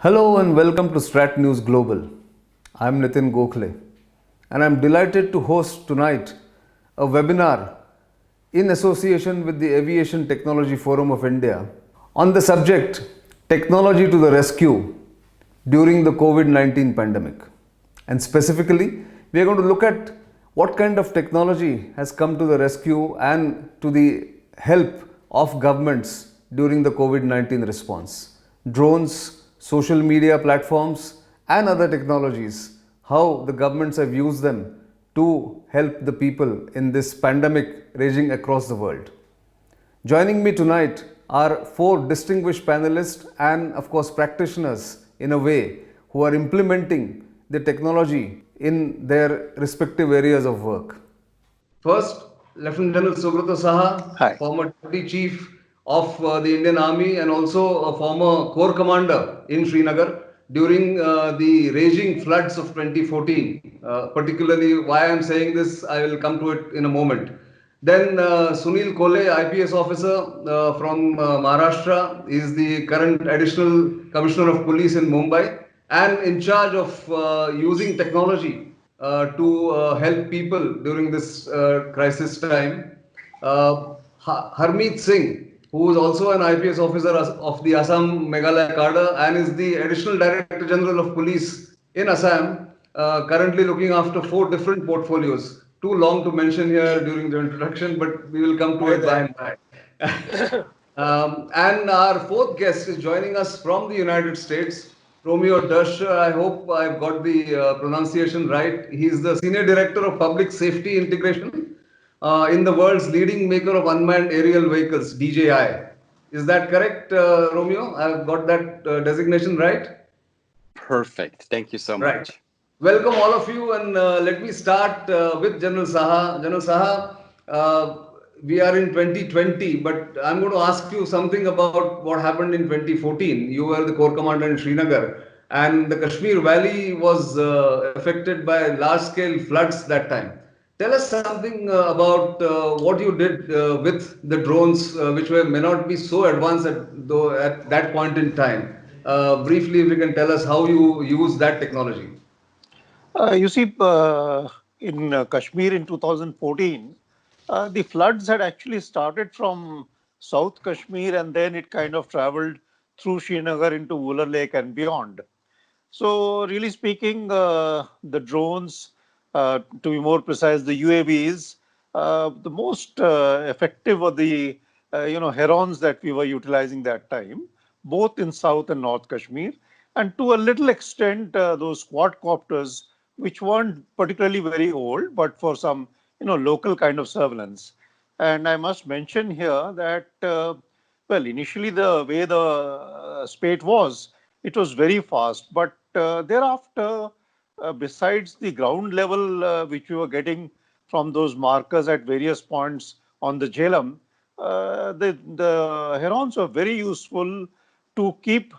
Hello and welcome to Strat News Global. I'm Nitin Gokhale and I'm delighted to host tonight a webinar in association with the Aviation Technology Forum of India on the subject Technology to the Rescue during the COVID-19 pandemic. And specifically, we are going to look at what kind of technology has come to the rescue and to the help of governments during the COVID-19 response. Drones, social media platforms, and other technologies, how the governments have used them to help the people in this pandemic raging across the world. Joining me tonight are four distinguished panelists and, of course, practitioners in a way who are implementing the technology in their respective areas of work. First, Lieutenant General Subrata Saha, Hi. former Deputy Chief of the Indian Army and also a former Corps Commander in Srinagar during the raging floods of 2014. Particularly, why I am saying this, I will come to it in a moment. Then Sunil Kole, IPS officer from Maharashtra, is the current additional commissioner of police in Mumbai and in charge of using technology to help people during this crisis time. Harmeet Singh, who is also an IPS officer of the Assam Meghalaya cadre and is the additional director general of police in Assam, currently looking after four different portfolios. Too long to mention here during the introduction, but we will come to it by and by. And our fourth guest is joining us from the United States, Romeo Dersher. I hope I've got the pronunciation right. He's the Senior Director of Public Safety Integration in the world's leading maker of unmanned aerial vehicles, DJI. Is that correct, Romeo? I've got that designation right? Perfect. Thank you so Right. much. Welcome all of you, and let me start with General Saha. General Saha, we are in 2020, but I'm going to ask you something about what happened in 2014. You were the Corps Commander in Srinagar, and the Kashmir Valley was affected by large-scale floods that time. Tell us something about what you did with the drones, which may not be so advanced at that point in time. Briefly, if you can tell us how you use that technology. You see, in Kashmir in 2014, the floods had actually started from South Kashmir and then it kind of traveled through Srinagar into Wular Lake and beyond. So, really speaking, the drones, to be more precise, the UAVs, the most effective were the herons that we were utilizing that time, both in South and North Kashmir, and to a little extent those quadcopters, which weren't particularly very old, but for some local kind of surveillance. And I must mention here that well, initially the way the spate was, it was very fast, but thereafter, besides the ground level which we were getting from those markers at various points on the Jhelum, the herons were very useful to keep,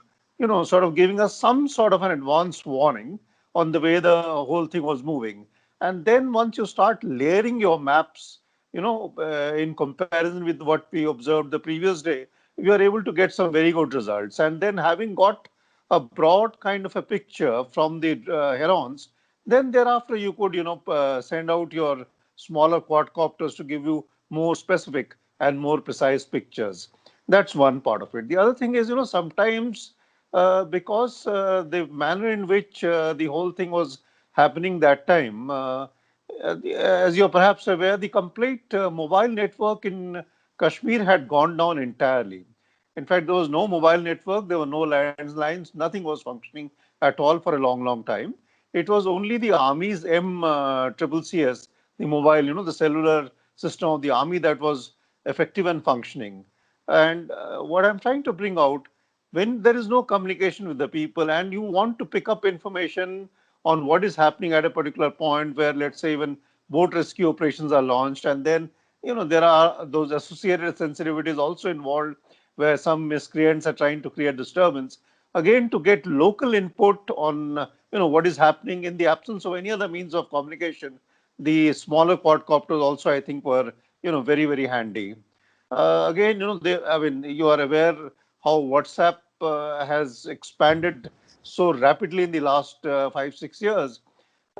sort of giving us some sort of an advanced warning on the way the whole thing was moving. And then once you start layering your maps, in comparison with what we observed the previous day, we are able to get some very good results. And then having got a broad kind of a picture from the herons, then thereafter you could, send out your smaller quadcopters to give you more specific and more precise pictures. That's one part of it. The other thing is, sometimes because the manner in which the whole thing was happening that time, as you're perhaps aware, the complete mobile network in Kashmir had gone down entirely. In fact, there was no mobile network, there were no landlines, nothing was functioning at all for a long, long time. It was only the Army's MCCS, the mobile, the cellular system of the Army that was effective and functioning. And what I'm trying to bring out, when there is no communication with the people and you want to pick up information on what is happening at a particular point where, let's say, even boat rescue operations are launched, and then there are those associated sensitivities also involved where some miscreants are trying to create disturbance. Again, to get local input on what is happening in the absence of any other means of communication, the smaller quadcopters also, I think, were very, very handy. Again, I mean, you are aware how WhatsApp has expanded so rapidly in the last 5, 6 years.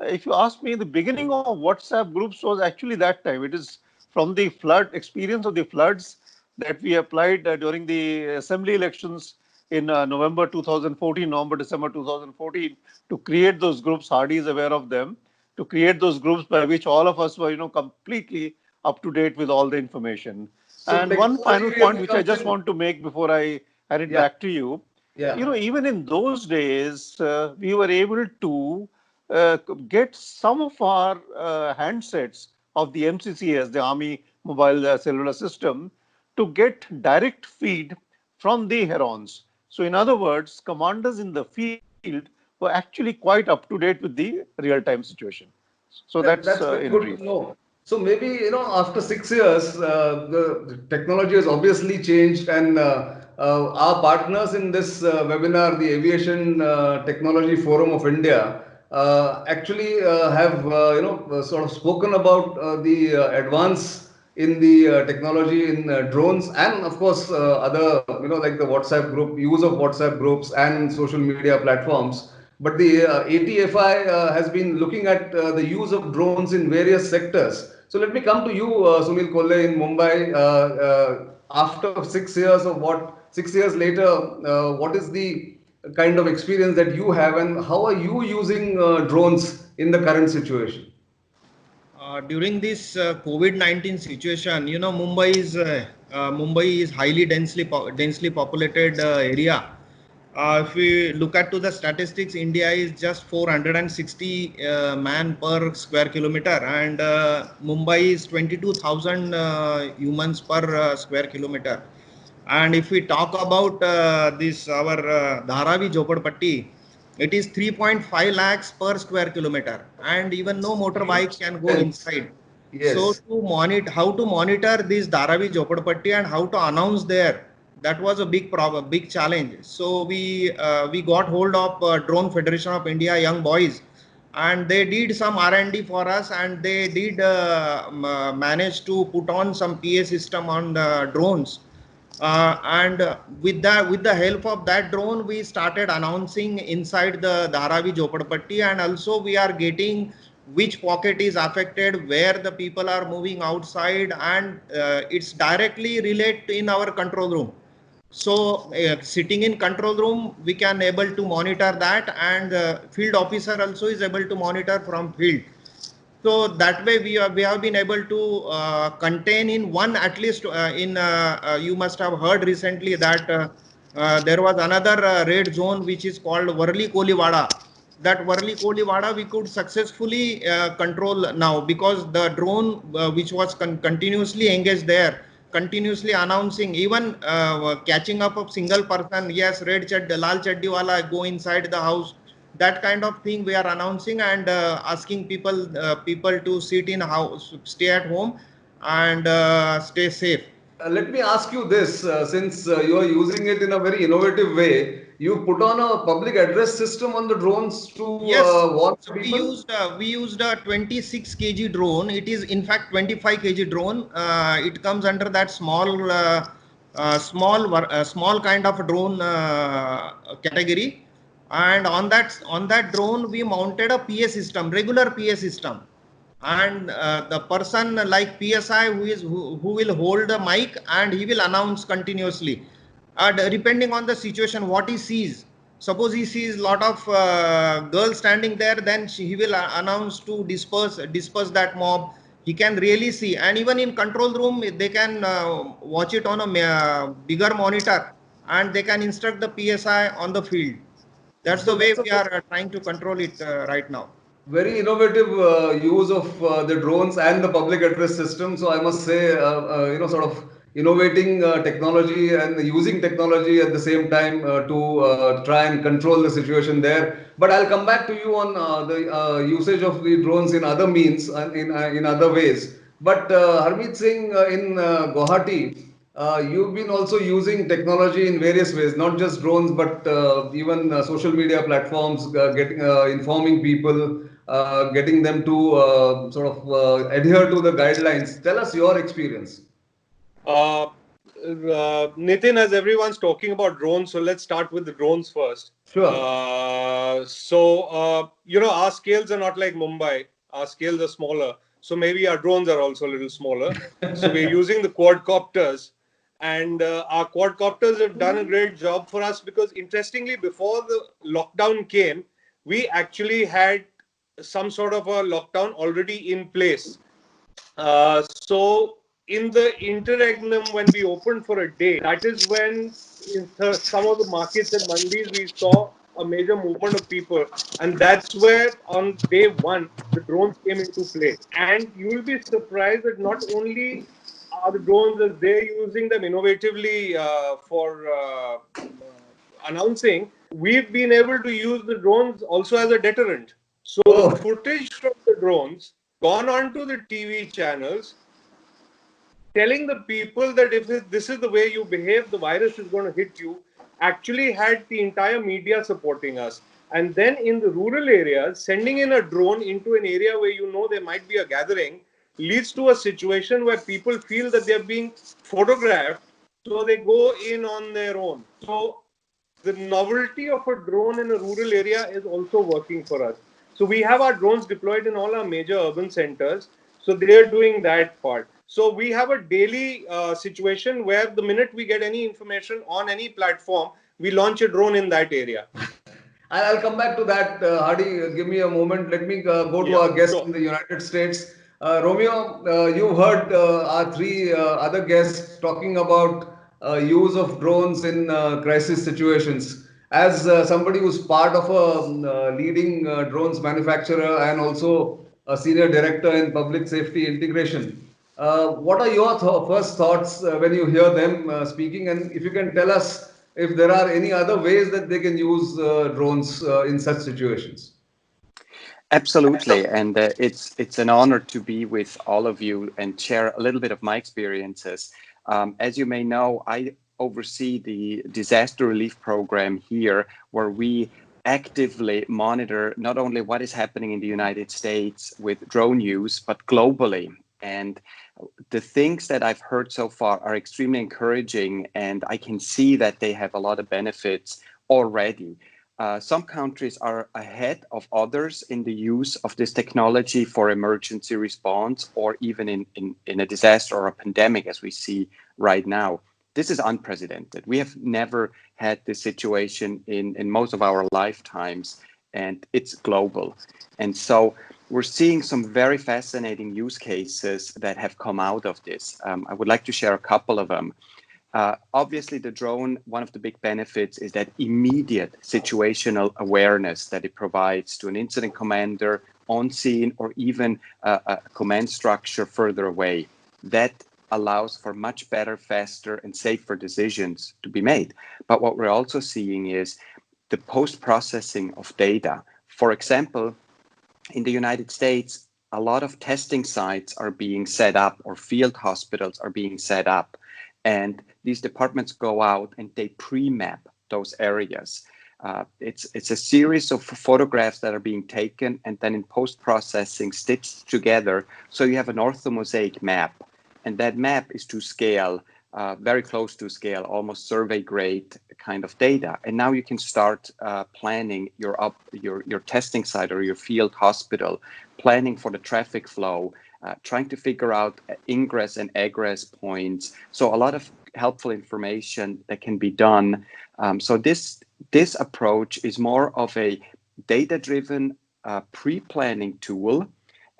If you ask me, the beginning of WhatsApp groups was actually that time. It is from the flood experience of the floods that we applied during the assembly elections in November 2014, November, December 2014, to create those groups. Hardy is aware of them. To create those groups by which all of us were, completely up to date with all the information. So And one technology final point really which I comes just in. want to make before I hand it Yeah, back to you, yeah. even in those days, we were able to get some of our handsets of the MCCS, the Army Mobile Cellular System, to get direct feed from the herons. So, in other words, commanders in the field were actually quite up to date with the real time situation. So, that's That's very in good brief. to know. So maybe, after 6 years, the technology has obviously changed, and our partners in this webinar, the Aviation Technology Forum of India, actually have, sort of spoken about the advance in the technology in drones, and of course other, like the WhatsApp group, use of WhatsApp groups and social media platforms. But the ATFI has been looking at the use of drones in various sectors. So let me come to you, Sunil Kolle in Mumbai. After 6 years, 6 years later, what is the kind of experience that you have, and how are you using drones in the current situation? During this COVID-19 situation, Mumbai is highly densely populated area. If we look at to the statistics, India is just 460 man per square kilometer, and Mumbai is 22,000 humans per square kilometer. And if we talk about this our Dharavi Jhopadpatti, it is 3.5 lakhs per square kilometer, and even no motorbike Huge can go distance. inside. So Yes. to monitor how to monitor this Dharavi Jhopadpatti and how to announce there, that was a big problem, big challenge. So we got hold of Drone Federation of India young boys, and they did some R&D for us, and they did manage to put on some PA system on the drones. And with the help of that drone, we started announcing inside the Dharavi Jhopadpatti, and also we are getting which pocket is affected, where the people are moving outside, and it's directly relate in our control room. So sitting in control room, we can able to monitor that, and field officer also is able to monitor from field. So that way we have been able to contain in one, at least in you must have heard recently that there was another red zone which is called Varli Koliwada. That Varli Koliwada we could successfully control now, because the drone which was continuously engaged there, continuously announcing, even catching up of single person, yes, red chaddi, lal chaddi wala, go inside the house. That kind of thing we are announcing, and asking people to sit in house, stay at home, and stay safe. Let me ask you this, since you are using it in a very innovative way, you put on a public address system on the drones to Yes, warn so people? we used a 26 kg drone. It is in fact 25 kg drone. It comes under that small kind of drone category. And on that drone we mounted a PA system, regular PA system, and the person like PSI who will hold the mic, and he will announce continuously, depending on the situation what he sees. Suppose he sees lot of girls standing there, then he will announce to disperse that mob. He can really see, and even in control room they can watch it on a bigger monitor, and they can instruct the PSI on the field. That's the So way that's a we are trying to control it right now. very innovative use of the drones and the public address system. So I must say, sort of innovating technology and using technology at the same time to try and control the situation there. But I'll come back to you on the usage of the drones in other means and in other ways. But Harmeet Singh, in Guwahati, you've been also using technology in various ways, not just drones, but even social media platforms, getting informing people, getting them to sort of adhere to the guidelines. Tell us your experience. Uh, Nitin, as everyone's talking about drones, so let's start with the drones first. Sure. Our scales are not like Mumbai. Our scales are smaller. So maybe our drones are also a little smaller. So we're using the quadcopters. And our quadcopters have done a great job for us because, interestingly, before the lockdown came, we actually had some sort of a lockdown already in place. So in the interregnum, when we opened for a day, that is when in some of the markets and mandis we saw a major movement of people, and that's where on day one the drones came into play. And you will be surprised that not only are the drones as they're using them innovatively for announcing, we've been able to use the drones also as a deterrent. So the Oh, footage from the drones gone onto the TV channels, telling the people that if this is the way you behave, the virus is going to hit you, actually had the entire media supporting us. And then in the rural areas, sending in a drone into an area where you know there might be a gathering leads to a situation where people feel that they're being photographed, so they go in on their own. So the novelty of a drone in a rural area is also working for us. So we have our drones deployed in all our major urban centers. So they are doing that part. So we have a daily situation where the minute we get any information on any platform, we launch a drone in that area. I'll come back to that. Hardy, give me a moment. Let me go to Yeah, our guest sure. in the United States. Romeo, you heard our three other guests talking about use of drones in crisis situations. As somebody who's part of a leading drones manufacturer and also a senior director in public safety integration, what are your first thoughts when you hear them speaking? And if you can tell us if there are any other ways that they can use drones in such situations. Absolutely, and it's an honor to be with all of you and share a little bit of my experiences. As you may know, I oversee the disaster relief program here, where we actively monitor not only what is happening in the United States with drone use, but globally. And the things that I've heard so far are extremely encouraging, and I can see that they have a lot of benefits already. Some countries are ahead of others in the use of this technology for emergency response or even in a disaster or a pandemic, as we see right now. This is unprecedented. We have never had this situation in most of our lifetimes, and it's global. And so we're seeing some very fascinating use cases that have come out of this. I would like to share a couple of them. Obviously, the drone, one of the big benefits is that immediate situational awareness that it provides to an incident commander on scene or even a command structure further away. That allows for much better, faster, and safer decisions to be made. But what we're also seeing is the post-processing of data. For example, in the United States, a lot of testing sites are being set up or field hospitals are being set up. And these departments go out and they pre-map those areas. It's a series of photographs that are being taken and then in post-processing stitched together. So you have an orthomosaic map. And that map is to scale, very close to scale, almost survey grade kind of data. And now you can start planning your testing site or your field hospital, planning for the traffic flow, trying to figure out ingress and egress points. So a lot of helpful information that can be done. So this approach is more of a data-driven pre-planning tool,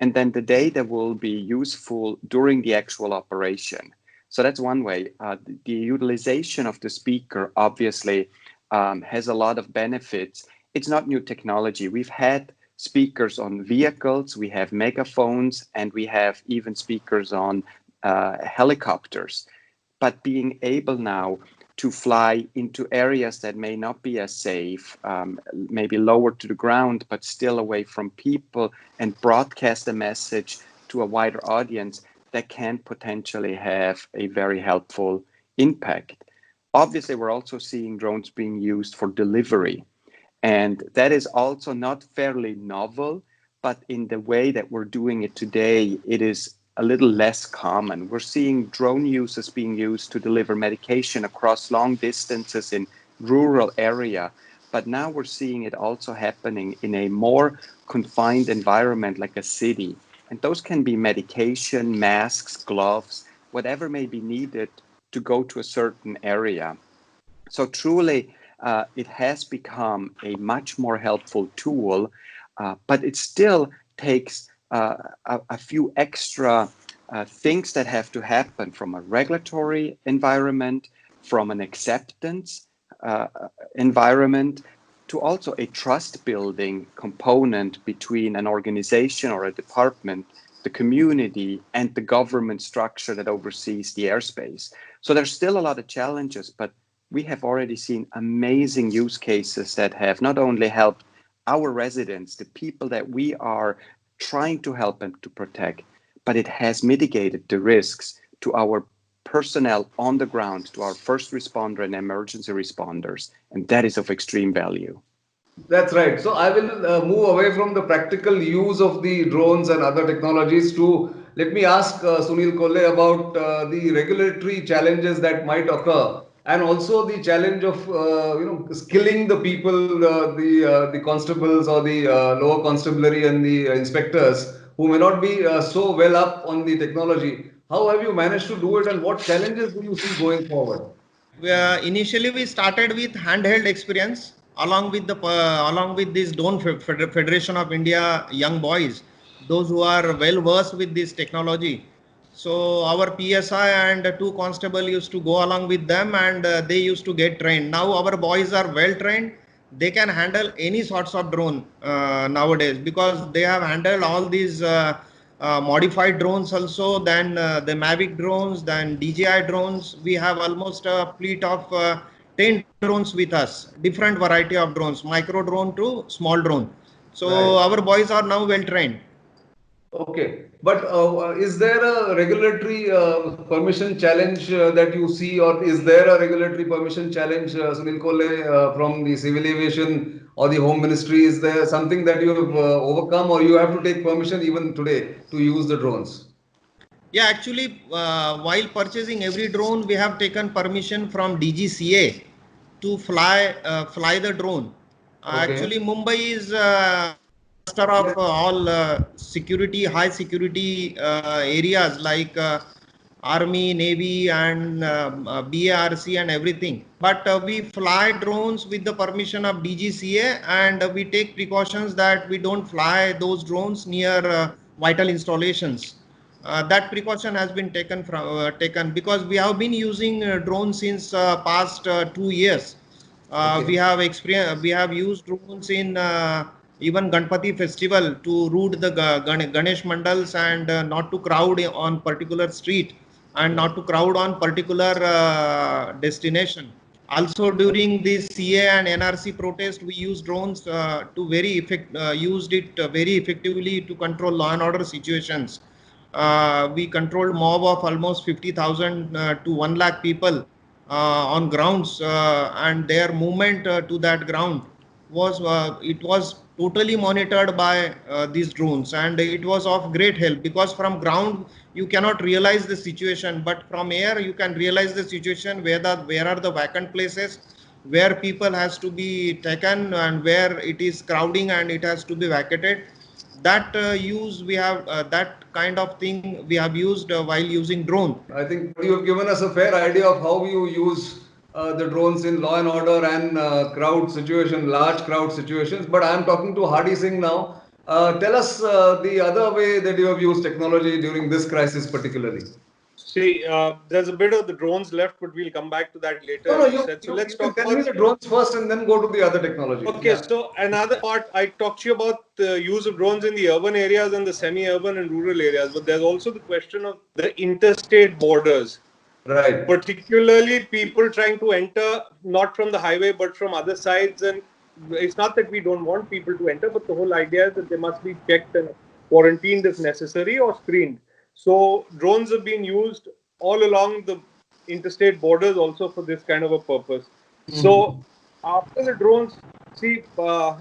and then the data will be useful during the actual operation. So that's one way. The utilization of the speaker obviously has a lot of benefits. It's not new technology. We've had speakers on vehicles, we have megaphones, and we have even speakers on helicopters. But being able now to fly into areas that may not be as safe, maybe lower to the ground, but still away from people, and broadcast a message to a wider audience, that can potentially have a very helpful impact. Obviously, we're also seeing drones being used for delivery. And that is also not fairly novel, but in the way that we're doing it today, it is a little less common. We're seeing drone uses being used to deliver medication across long distances in rural area. But now we're seeing it also happening in a more confined environment like a city. And those can be medication, masks, gloves, whatever may be needed to go to a certain area. So truly, it has become a much more helpful tool, but it still takes a few extra things that have to happen from a regulatory environment, from an acceptance uh, environment, to also a trust building component between an organization or a department, the community, and the government structure that oversees the airspace. So there's still a lot of challenges, but we have already seen amazing use cases that have not only helped our residents, the people that we are trying to help and to protect, but it has mitigated the risks to our personnel on the ground, to our first responder and emergency responders. And that is of extreme value. That's right. So I will move away from the practical use of the drones and other technologies to let me ask Sunil Kolle about the regulatory challenges that might occur, and also the challenge of skilling the people, the constables or the lower constabulary and the inspectors who may not be so well up on the technology. How have you managed to do it, and what challenges do you see going forward? Initially we started with handheld experience along with this Drone Federation of India young boys, those who are well versed with this technology. So our PSI and two constable used to go along with them, and they used to get trained. Now our boys are well trained. They can handle any sorts of drone nowadays, because they have handled all these modified drones also, then the Mavic drones, then DJI drones. We have almost a fleet of 10 drones with us, different variety of drones, micro drone to small drone. So Right. our boys are now well trained. Okay, but is there a regulatory permission challenge that you see, or is there a regulatory permission challenge, Sunil Kolle, from the civil aviation or the home ministry? Is there something that you have overcome, or you have to take permission even today to use the drones? Yeah, actually, while purchasing every drone, we have taken permission from DGCA to fly the drone. Okay. Actually, Mumbai is cluster of all security, high security areas like Army, Navy, and BARC and everything. But we fly drones with the permission of DGCA, and we take precautions that we don't fly those drones near vital installations. That precaution has been taken because we have been using drones since past 2 years. Okay. We have used drones in even Ganpati festival to route the Ganesh mandals, and not to crowd on particular street, and not to crowd on particular destination. Also during this CA and NRC protest, we used drones used it very effectively to control law and order situations. We controlled mob of almost 50,000 to 1 lakh people on grounds, and their movement to that ground was totally monitored by these drones, and it was of great help, because from ground you cannot realize the situation, but from air you can realize the situation, where are the vacant places, where people has to be taken, and where it is crowding and it has to be vacated. That use we have that kind of thing we have used while using drone. I think you have given us a fair idea of how you use the drones in law and order and crowd situation, large crowd situations. But I am talking to Hardy Singh now. Tell us the other way that you have used technology during this crisis, particularly. See, there's a bit of the drones left, but we'll come back to that later, No, no, as you said. So let's you can talk tell me about. the drones first and then go to the other technology. Okay, Yeah. so another part, I talked to you about the use of drones in the urban areas and the semi-urban and rural areas, but there's also the question of the interstate borders, Right. particularly people trying to enter not from the highway but from other sides. And it's not that we don't want people to enter, but the whole idea is that they must be checked and quarantined if necessary or screened. So drones have been used all along the interstate borders also for this kind of a purpose. So after the drones, see,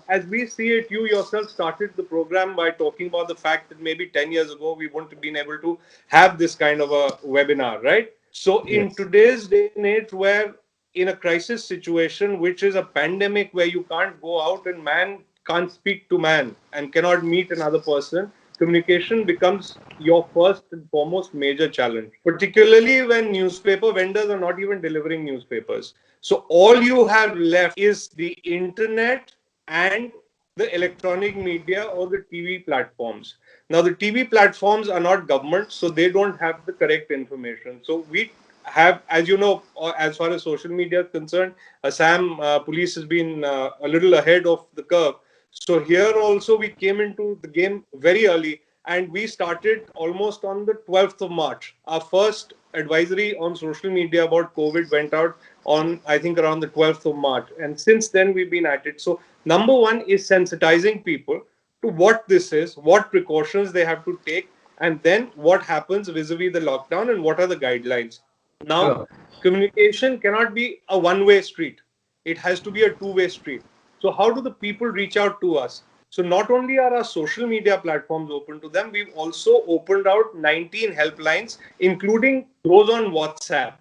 as we see it, you yourself started the program by talking about the fact that maybe 10 years ago we wouldn't have been able to have this kind of a webinar, right? So, in Yes. today's day and age, where in a crisis situation, which is a pandemic where you can't go out and man can't speak to man and cannot meet another person, communication becomes your first and foremost major challenge, particularly when newspaper vendors are not even delivering newspapers. So all you have left is the internet and the electronic media or the TV platforms. Now, the TV platforms are not government, so they don't have the correct information. So we have, as you know, as far as social media is concerned, Assam police has been a little ahead of the curve. So here also we came into the game very early, and we started almost on the 12th of March. Our first advisory on social media about COVID went out on, I think, around the 12th of March. And since then, we've been at it. So, number one is sensitizing people to what this is, what precautions they have to take, and then what happens vis a vis the lockdown and what are the guidelines. Now, Sure. communication cannot be a one-way street. It has to be a two-way street. So how do the people reach out to us? So not only are our social media platforms open to them, we've also opened out 19 helplines, including those on WhatsApp.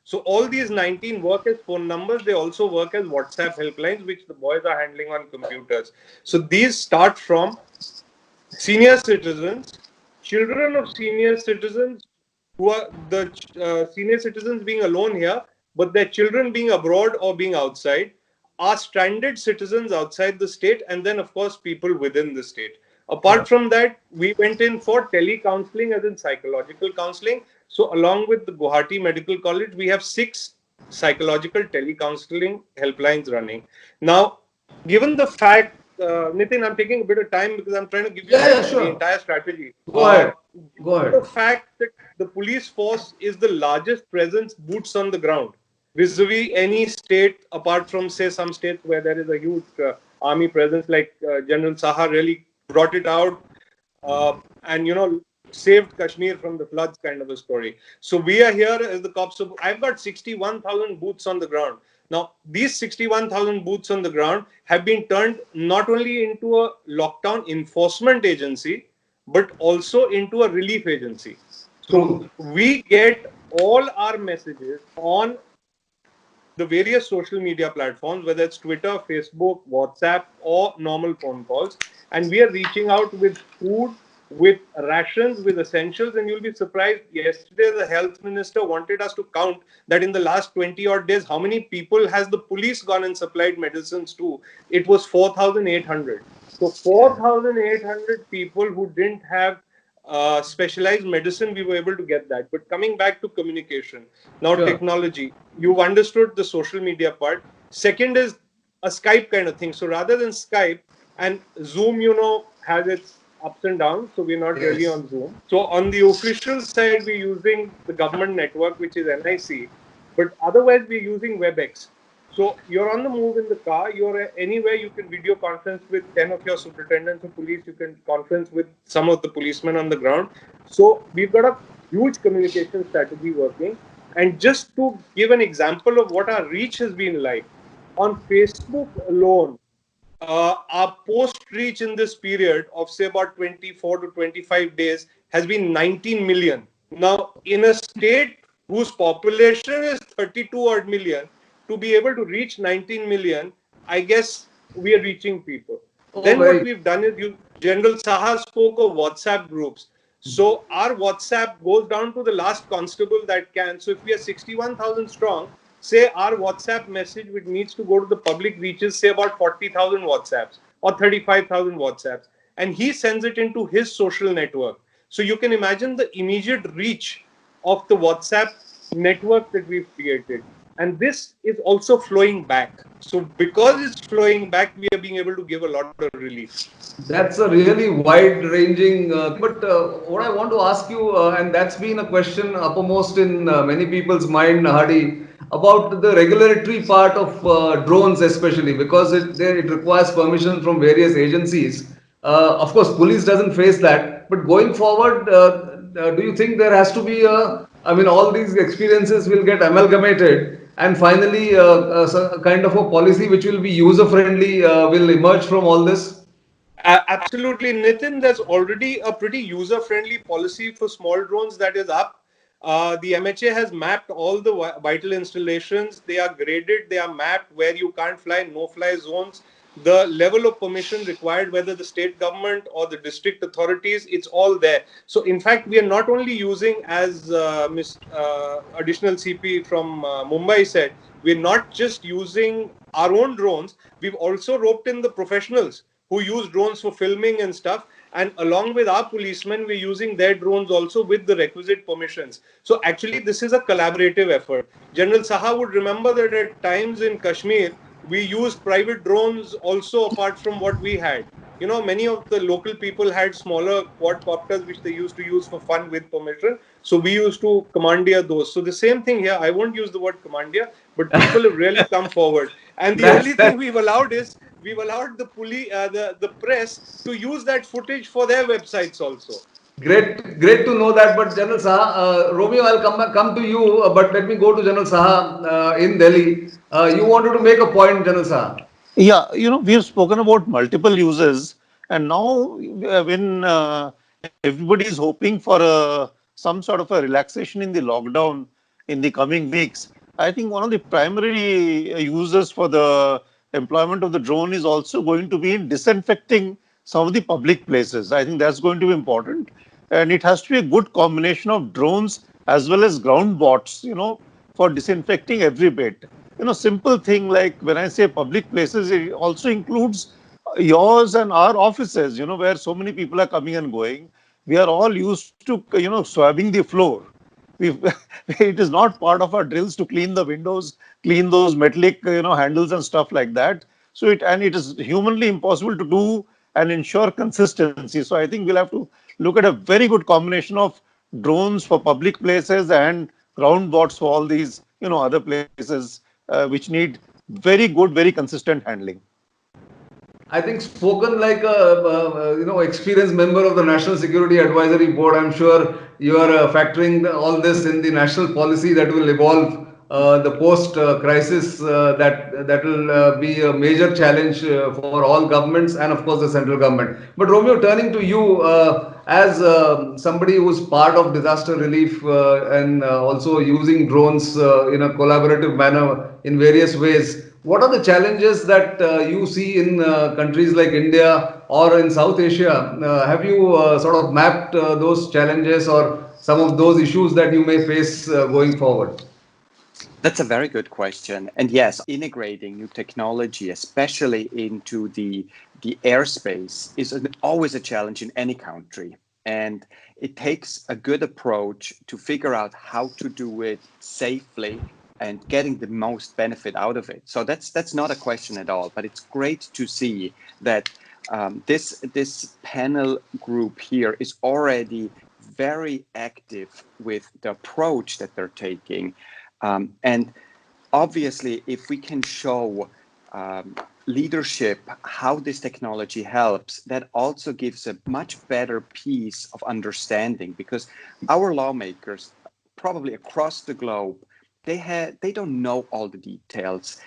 So all these 19 work as phone numbers. They also work as WhatsApp helplines, which the boys are handling on computers. So these start from senior citizens, children of senior citizens, who are the senior citizens being alone here, but their children being abroad or being outside, are stranded citizens outside the state, and then, of course, people within the state. Sure. Apart from that, we went in for tele-counseling, as in psychological counseling. So, along with the Guwahati Medical College, we have 6 psychological tele-counseling helplines running. Now, given the fact, Nitin, I'm taking a bit of time because I'm trying to give you Yeah, yeah, the sure. entire strategy. Go ahead. Go Given the ahead. fact that the police force is the largest presence, boots on the ground, vis-a-vis any state, apart from, say, some states where there is a huge army presence, like General Saha really brought it out, and saved Kashmir from the floods, kind of a story. So we are here as the cops. So I've got 61,000 boots on the ground. Now, these 61,000 boots on the ground have been turned not only into a lockdown enforcement agency, but also into a relief agency. So True. we get all our messages on the various social media platforms, whether it's Twitter, Facebook, WhatsApp, or normal phone calls. And we are reaching out with food, with rations, with essentials. And you'll be surprised. Yesterday, the health minister wanted us to count that in the last 20 odd days, how many people has the police gone and supplied medicines to? It was 4,800. So Yeah. 4,800 people who didn't have specialized medicine, we were able to get that. But coming back to communication, now Sure. technology, you've understood the social media part. Second is a Skype kind of thing. So rather than Skype, and Zoom, has its ups and downs. So we're not really Yes. on Zoom. So on the official side, we're using the government network, which is NIC. But otherwise, we're using WebEx. So you're on the move in the car, you're anywhere, you can video conference with 10 of your superintendents of police, you can conference with some of the policemen on the ground. So we've got a huge communication strategy working. And just to give an example of what our reach has been like, on Facebook alone, our post reach in this period of, say, about 24 to 25 days has been 19 million. Now, in a state whose population is 32 odd million, to be able to reach 19 million, I guess we are reaching people. Oh, Then what very. we've done is, General Saha spoke of WhatsApp groups. So our WhatsApp goes down to the last constable that can. So if we are 61,000 strong, say our WhatsApp message, which needs to go to the public, reaches, say, about 40,000 WhatsApps or 35,000 WhatsApps, and he sends it into his social network. So you can imagine the immediate reach of the WhatsApp network that we've created. And this is also flowing back. So because it's flowing back, we are being able to give a lot of relief. That's a really wide-ranging thing. But what I want to ask you, and that's been a question uppermost in many people's mind, Hadi, about the regulatory part of drones, especially because it requires permission from various agencies. Of course, police doesn't face that. But going forward, do you think there has to be a? I mean, all these experiences will get amalgamated, And finally, so a kind of a policy which will be user friendly will emerge from all this. Absolutely, Nitin. There's already a pretty user-friendly policy for small drones that is up. The MHA has mapped all the vital installations. They are graded, they are mapped where you can't fly, no-fly zones, the level of permission required, whether the state government or the district authorities, it's all there. So, in fact, we are not only using, as Ms. Additional CP from Mumbai said, we're not just using our own drones, we've also roped in the professionals who use drones for filming and stuff. And along with our policemen, we're using their drones also with the requisite permissions. So actually, this is a collaborative effort. General Saha would remember that at times in Kashmir, we used private drones also apart from what we had. You know, many of the local people had smaller quadcopters which they used to use for fun with permission. So we used to commandeer those. So the same thing here. I won't use the word commandeer, but people have really come forward. And the That's only thing that. we've allowed is we've allowed the press to use that footage for their websites also. Great to know that. But General Saha, Romeo, I'll come to you. But let me go to General Saha in Delhi. You wanted to make a point, General Saha. Yeah, we have spoken about multiple uses, and now when everybody is hoping for some sort of a relaxation in the lockdown in the coming weeks, I think one of the primary uses for the employment of the drone is also going to be in disinfecting some of the public places. I think that's going to be important, and it has to be a good combination of drones as well as ground bots, for disinfecting every bit. Simple thing like when I say public places, it also includes yours and our offices, where so many people are coming and going. We are all used to, swabbing the floor. We it is not part of our drills to clean the windows, clean those metallic, handles and stuff like that. So it is humanly impossible to do and ensure consistency. So I think we'll have to look at a very good combination of drones for public places and ground bots for all these, other places which need very good, very consistent handling. I think spoken like a experienced member of the National Security Advisory Board. I'm sure you are factoring all this in the national policy that will evolve the post crisis that will be a major challenge for all governments and of course the central government. But Romeo, turning to you as somebody who's part of disaster relief and also using drones in a collaborative manner in various ways. What are the challenges that you see in countries like India or in South Asia? Have you sort of mapped those challenges or some of those issues that you may face going forward? That's a very good question. And yes, integrating new technology, especially into the airspace, is always a challenge in any country. And it takes a good approach to figure out how to do it safely and getting the most benefit out of it. So that's not a question at all. But it's great to see that this panel group here is already very active with the approach that they're taking. And obviously, if we can show leadership how this technology helps, that also gives a much better piece of understanding because our lawmakers, probably across the globe, they don't know all the details.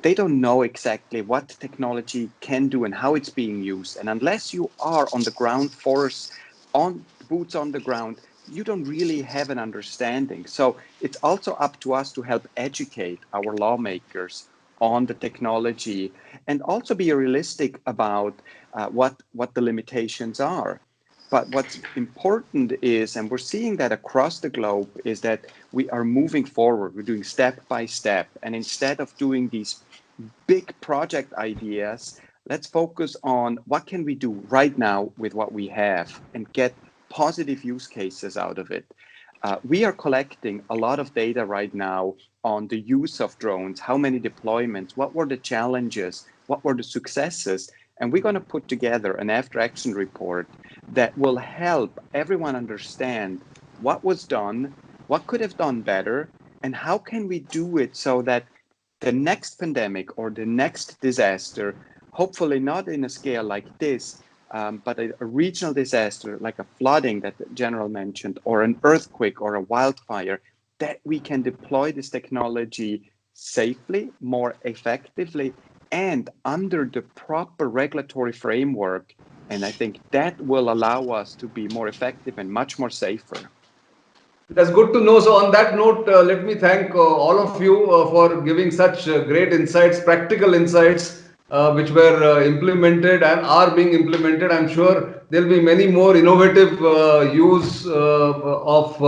They don't know exactly what technology can do and how it's being used. And unless you are on the ground force, on boots on the ground, you don't really have an understanding. So it's also up to us to help educate our lawmakers on the technology and also be realistic about what the limitations are. But what's important is, and we're seeing that across the globe, is that we are moving forward. We're doing step by step. And instead of doing these big project ideas, let's focus on what can we do right now with what we have and get positive use cases out of it. We are collecting a lot of data right now on the use of drones, how many deployments, what were the challenges, what were the successes, and we're going to put together an after action report that will help everyone understand what was done, what could have done better, and how can we do it so that the next pandemic or the next disaster, hopefully not in a scale like this, but a regional disaster like a flooding that the general mentioned, or an earthquake or a wildfire, that we can deploy this technology safely, more effectively, and under the proper regulatory framework. And I think that will allow us to be more effective and much more safer. That's good to know. So, on that note, let me thank all of you for giving such great insights, practical insights, which were implemented and are being implemented. I'm sure there'll be many more innovative use of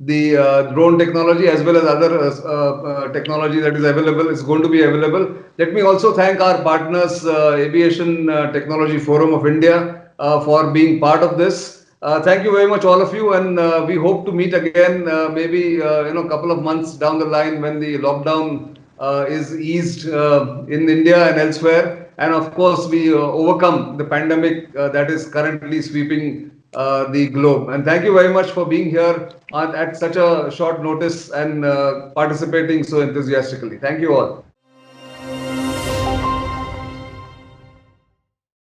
the drone technology as well as other technology that is available, is going to be available. Let me also thank our partners, Aviation Technology Forum of India, for being part of this. Thank you very much, all of you, and we hope to meet again, maybe a couple of months down the line when the lockdown is eased in India and elsewhere, and of course we overcome the pandemic that is currently sweeping the globe. And thank you very much for being here at such a short notice and participating so enthusiastically. Thank you all.